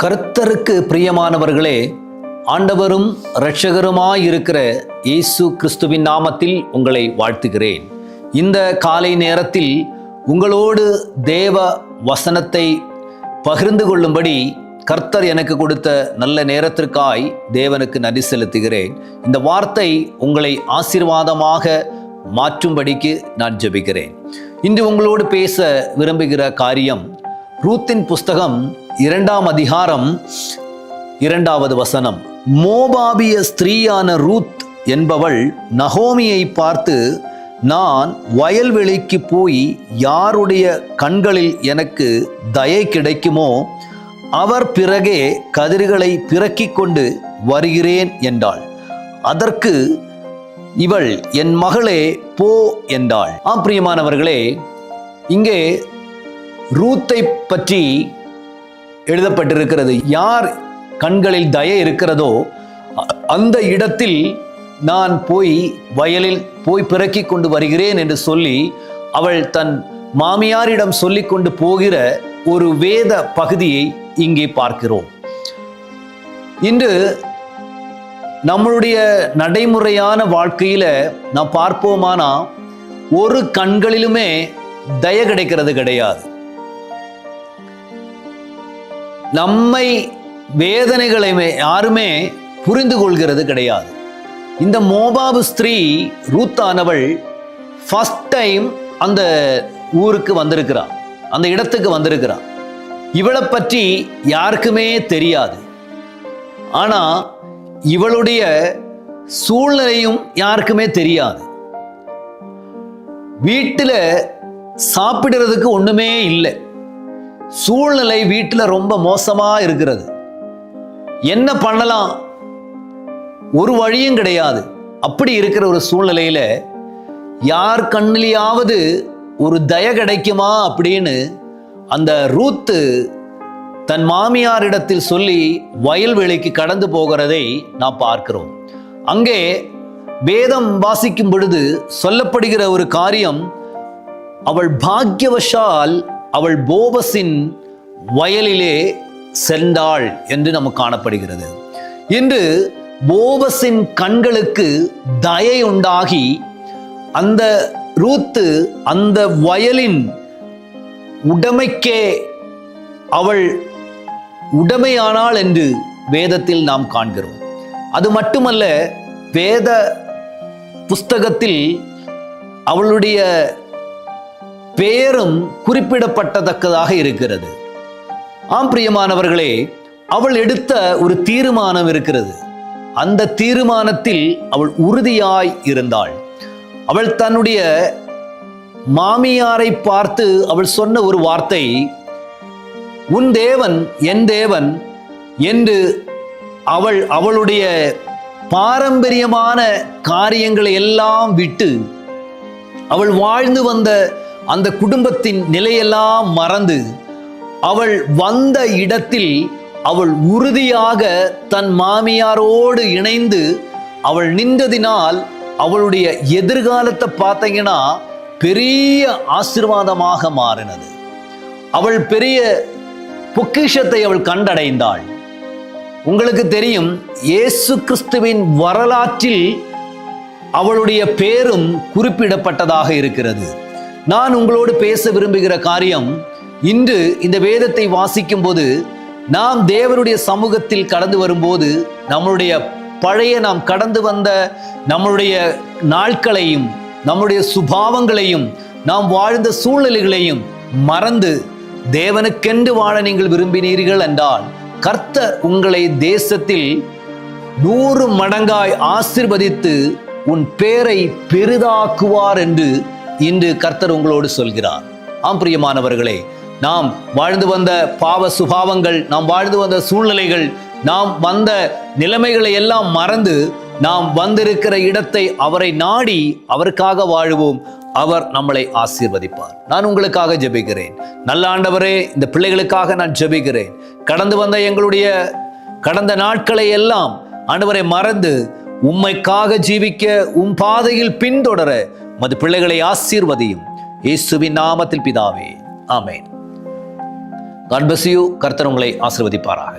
கர்த்தருக்கு பிரியமானவர்களே, ஆண்டவரும் இரட்சகருமாயிருக்கிற இயேசு கிறிஸ்துவின் நாமத்தில் உங்களை வாழ்த்துகிறேன். இந்த காலை நேரத்தில் உங்களோடு தேவ வசனத்தை பகிர்ந்து கொள்ளும்படி கர்த்தர் எனக்கு கொடுத்த நல்ல நேரத்திற்காய் தேவனுக்கு நன்றி செலுத்துகிறேன். இந்த வார்த்தை உங்களை ஆசீர்வாதமாக மாற்றும்படிக்கு நான் ஜெபிக்கிறேன். இன்று உங்களோடு பேச விரும்புகிற காரியம் ரூத்தின் புஸ்தகம் 2ஆம் அதிகாரம் 2வது வசனம். மோபாபிய ஸ்திரீயான ரூத் என்பவள் நகோமியை பார்த்து, நான் வயல்வெளிக்கு போய் யாருடைய கண்களில் எனக்கு தயை கிடைக்குமோ அவர் பிறகே கதிர்களை பிறக்கிக் கொண்டு வருகிறேன் என்றாள். அதற்கு இவள், என் மகளே போ என்றாள். பிரியமானவர்களே, இங்கே ரூத்தை பற்றி எழுதப்பட்டிருக்கிறது. யார் கண்களில் தயை இருக்கிறதோ அந்த இடத்தில் நான் போய் வயலில் போய் பிறக்கிக் கொண்டு வருகிறேன் என்று சொல்லி அவள் தன் மாமியாரிடம் சொல்லிக் கொண்டு போகிற ஒரு வேத பகுதியை இங்கே பார்க்கிறோம். இன்று நம்மளுடைய நடைமுறையான வாழ்க்கையில நாம் பார்ப்போமானா ஒரு கண்களிலுமே தயை கிடைக்கிறது கிடையாது. நம்மை வேதனைகளை யாருமே புரிந்து கொள்கிறது கிடையாது. இந்த மோபாபு ஸ்திரீ ரூத்தானவள் ஃபர்ஸ்ட் டைம் அந்த ஊருக்கு வந்திருக்கிறான், அந்த இடத்துக்கு வந்திருக்கிறான். இவளை பற்றி யாருக்குமே தெரியாது. ஆனா இவளுடைய சூழ்நிலையும் யாருக்குமே தெரியாது. வீட்டில் சாப்பிடுறதுக்கு ஒண்ணுமே இல்லை. சூழ்நிலை வீட்டில் ரொம்ப மோசமா இருக்கிறது. என்ன பண்ணலாம், ஒரு வழியும் கிடையாது. அப்படி இருக்கிற ஒரு சூழ்நிலையில யார் கண்ணிலேயாவது ஒரு தயை கிடைக்குமா அப்படின்னு அந்த ரூத்து தன் மாமியாரிடத்தில் சொல்லி வயல்வெளிக்கு கடந்து போகிறதை நாம் பார்க்கிறோம். அங்கே வேதம் வாசிக்கும் பொழுது சொல்லப்படுகிற ஒரு காரியம், அவள் பாக்கியவசால் அவள் போபஸின் வயலிலே சென்றாள் என்று நமக்கு காணப்படுகிறது. இன்று போபஸின் கண்களுக்கு தயை உண்டாகி அந்த ரூத்து அந்த வயலின் உடைமைக்கே அவள் உடைமையானாள் என்று வேதத்தில் நாம் காண்கிறோம். அது மட்டுமல்ல, வேத புஸ்தகத்தில் அவளுடைய பெயரும் குறிப்பிடப்பட்டத்தக்கதாக இருக்கிறது. பிரியமானவர்களே, அவள் எடுத்த ஒரு தீர்மானம் இருக்கிறது. அந்த தீர்மானத்தில் அவள் உறுதியாய் இருந்தாள். அவள் தன்னுடைய மாமியாரை பார்த்து அவள் சொன்ன ஒரு வார்த்தை, உன் தேவன் என் தேவன் என்று அவளுடைய பாரம்பரியமான காரியங்களை எல்லாம் விட்டு அவள் வாழ்ந்து வந்த அந்த குடும்பத்தின் நிலையெல்லாம் மறந்து அவள் வந்த இடத்தில் அவள் உறுதியாக தன் மாமியாரோடு இணைந்து அவள் நின்றதினால் அவளுடைய எதிர்காலத்தை பார்த்தீங்கன்னா பெரிய ஆசீர்வாதமாக மாறினது. அவள் பெரிய பொக்கிஷத்தை அவள் கண்டடைந்தாள். உங்களுக்கு தெரியும், இயேசு கிறிஸ்துவின் வரலாற்றில் அவளுடைய பேரும் குறிப்பிடப்பட்டதாக இருக்கிறது. நான் உங்களோடு பேச விரும்புகிற காரியம், இன்று இந்த வேதத்தை வாசிக்கும் போது நாம் தேவனுடைய சமூகத்தில் கடந்து வரும்போது நம்மளுடைய பழைய நாம் கடந்து வந்த நம்மளுடைய நாட்களையும் நம்முடைய சுபாவங்களையும் நாம் வாழ்ந்த சூழ்நிலைகளையும் மறந்து தேவனுக்கென்று வாழ நீங்கள் விரும்பினீர்கள் என்றால் கர்த்தர் உங்களை தேசத்தில் 100 மடங்காய் ஆசீர்வதித்து உன் பேரை பெரிதாக்குவார் என்று இன்று கர்த்தர் உங்களோடு சொல்கிறார். பிரியமானவர்களே, நாம் வாழ்ந்து வந்த பாவ சுபாவங்கள், நாம் வாழ்ந்து வந்த சூழ்நிலைகள், நாம் வந்த நிலைமைகளை எல்லாம் மறந்து நாம் வந்திருக்கிற இடத்தை அவரை நாடி அவருக்காக வாழுவோம். அவர் நம்மளை ஆசீர்வதிப்பார். நான் உங்களுக்காக ஜெபிக்கிறேன். நல்ல ஆண்டவரே, இந்த பிள்ளைகளுக்காக நான் ஜெபிக்கிறேன். கடந்து வந்த எங்களுடைய கடந்த நாட்களை எல்லாம் ஆண்டவரை மறந்து உம்மைக்காக ஜீவிக்க உம் பாதையில் பின்தொடர உமது பிள்ளைகளை ஆசீர்வதியும். இயேசுவின் நாமத்தில் பிதாவே, ஆமென். God bless you. கர்த்தர் உங்களை ஆசீர்வதிப்பாராக.